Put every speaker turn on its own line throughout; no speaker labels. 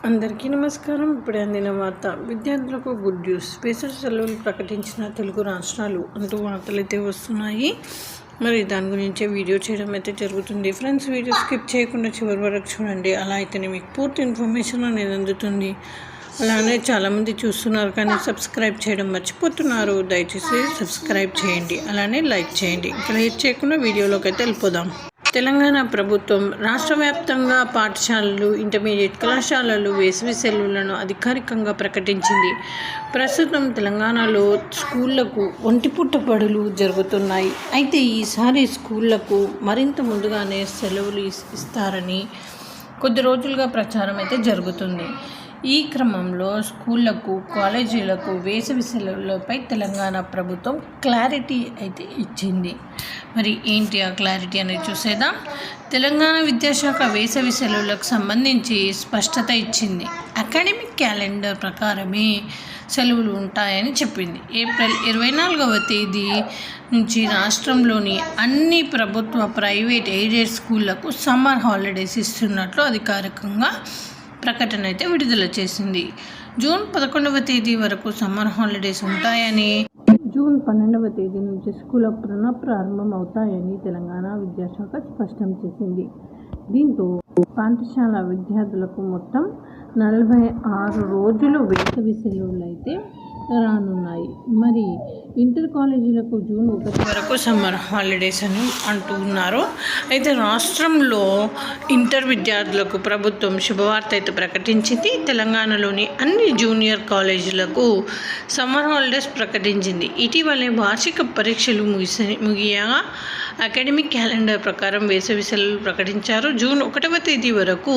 అందరికీ నమస్కారం. ఇప్పుడే అందిన వార్త. విద్యార్థులకు గుడ్ న్యూస్. వేసవి సెలవులు ప్రకటించిన తెలుగు రాష్ట్రాలు అంటూ వార్తలు అయితే వస్తున్నాయి. మరి దాని గురించే వీడియో చేయడం అయితే జరుగుతుంది. ఫ్రెండ్స్, వీడియో స్కిప్ చేయకుండా చివరి వరకు చూడండి. అలా అయితేనే మీకు పూర్తి ఇన్ఫర్మేషన్ అనేది అందుతుంది. అలానే చాలామంది చూస్తున్నారు కానీ సబ్స్క్రైబ్ చేయడం మర్చిపోతున్నారు. దయచేసి సబ్స్క్రైబ్ చేయండి, అలానే లైక్ చేయండి. ఇక్కడ లేట్ చేయకుండా వీడియోలోకి అయితే వెళ్ళిపోదాం. తెలంగాణ ప్రభుత్వం రాష్ట్ర వ్యాప్తంగా పాఠశాలలు, ఇంటర్మీడియట్ కళాశాలలు వేసవి సెలవులను అధికారికంగా ప్రకటించింది. ప్రస్తుతం తెలంగాణలో స్కూళ్లకు ఒంటిపూట బడులు జరుగుతున్నాయి. అయితే ఈసారి స్కూళ్లకు మరింత ముందుగానే సెలవులు ఇస్తారని కొద్ది రోజులుగా ప్రచారం అయితే జరుగుతుంది. ఈ క్రమంలో స్కూళ్లకు, కాలేజీలకు వేసవి సెలవులపై తెలంగాణ ప్రభుత్వం క్లారిటీ అయితే ఇచ్చింది. మరి ఏంటి ఆ క్లారిటీ అనేది చూసేద్దాం. తెలంగాణ విద్యాశాఖ వేసవి సెలవులకు సంబంధించి స్పష్టత ఇచ్చింది. అకాడమిక్ క్యాలెండర్ ప్రకారమే సెలవులు ఉంటాయని చెప్పింది. ఏప్రిల్ 24వ తేదీ నుంచి రాష్ట్రంలోని అన్ని ప్రభుత్వ, ప్రైవేట్, ఎయిడెడ్ స్కూళ్లకు సమ్మర్ హాలిడేస్ ఇస్తున్నట్లు అధికారికంగా ప్రకటన అయితే విడుదల చేసింది. జూన్ 11వ తేదీ వరకు సమ్మర్ హాలిడేస్ ఉంటాయని, జూన్ 12వ తేదీ నుంచి స్కూల్ పునఃప్రారంభం అవుతాయని తెలంగాణ విద్యాశాఖ స్పష్టం చేసింది. దీంతో పాఠశాల విద్యార్థులకు మొత్తం 46 రోజులు వేసవి సెలవులు అయితే రానున్నాయి. మరి ఇంటర్ కాలేజీలకు జూన్ 1 వరకు సమ్మర్ హాలిడేస్ అని అంటున్నారు. అయితే రాష్ట్రంలో ఇంటర్ విద్యార్థులకు ప్రభుత్వం శుభవార్త అయితే ప్రకటించింది. తెలంగాణలోని అన్ని జూనియర్ కాలేజీలకు సమ్మర్ హాలిడేస్ ప్రకటించింది. ఇటీవలే వార్షిక పరీక్షలు ముగియగా అకాడమిక్ క్యాలెండర్ ప్రకారం వేసవి సెలవులు ప్రకటించారు. జూన్ 1వ తేదీ వరకు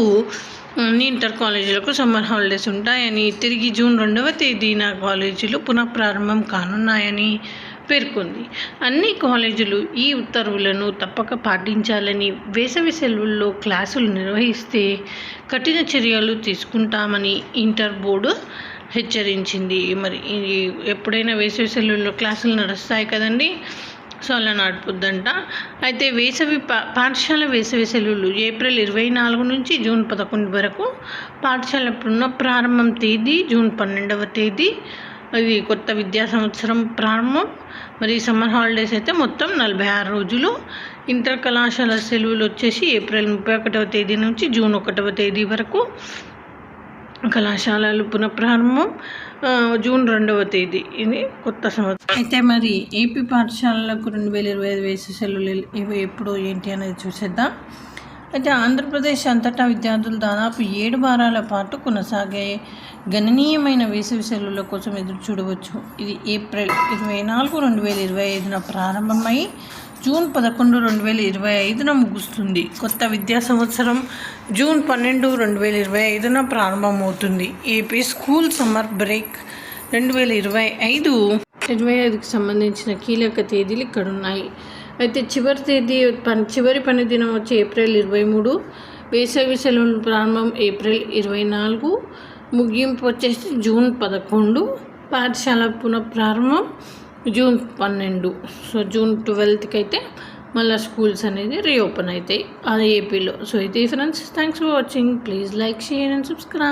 అన్ని ఇంటర్ కాలేజీలకు సమ్మర్ హాలిడేస్ ఉంటాయని, తిరిగి జూన్ 2వ తేదీన కాలేజీలు పునఃప్రారంభం కానున్నాయని పేర్కొంది. అన్ని కాలేజీలు ఈ ఉత్తర్వులను తప్పక పాటించాలని, వేసవి సెలవుల్లో క్లాసులు నిర్వహిస్తే కఠిన చర్యలు తీసుకుంటామని ఇంటర్ బోర్డు హెచ్చరించింది. మరి ఎప్పుడైనా వేసవి సెలవుల్లో క్లాసులు నడుస్తాయి కదండి, సో అలా నడుపుద్దంట. అయితే పాఠశాల వేసవి సెలవులు ఏప్రిల్ 24 నుంచి జూన్ 11 వరకు, పాఠశాల పునఃప్రారంభం తేదీ జూన్ 12వ తేదీ. అది కొత్త విద్యా సంవత్సరం ప్రారంభం. మరి సమ్మర్ హాలిడేస్ అయితే మొత్తం 46 రోజులు. ఇంటర్ కళాశాల సెలవులు వచ్చేసి ఏప్రిల్ 31వ తేదీ నుంచి జూన్ 1వ తేదీ వరకు. కళాశాలలు పునఃప్రారంభం జూన్ 2వ తేదీ. ఇది కొత్త సంవత్సరం. అయితే మరి ఏపీ పాఠశాలలకు 2025 వేసవి సెలవులు ఇవి ఎప్పుడు ఏంటి అనేది చూసేద్దాం. అయితే ఆంధ్రప్రదేశ్ అంతటా విద్యార్థులు దాదాపు 7 వారాల పాటు కొనసాగే గణనీయమైన వేసవి సెలవుల కోసం ఎదురు చూడవచ్చు. ఇది ఏప్రిల్ 24, 2025న ప్రారంభమై జూన్ 11, 2025న ముగుస్తుంది. కొత్త విద్యా సంవత్సరం జూన్ 12, 2025న ప్రారంభమవుతుంది. ఏపీ స్కూల్ సమ్మర్ బ్రేక్ 2025కి సంబంధించిన కీలక తేదీలు ఇక్కడ ఉన్నాయి. అయితే చివరి పని దినం వచ్చి ఏప్రిల్ 23, వేసవి సెలవులు ప్రారంభం ఏప్రిల్ 24, ముగింపు వచ్చేసి జూన్ 11, పాఠశాల పునఃప్రారంభం జూన్ 12. సో జూన్ 12కి అయితే మళ్ళీ స్కూల్స్ అనేది రీఓపెన్ అవుతాయి అది ఏపీలో. సో ఇది friends, thanks for watching. Please like, share and subscribe.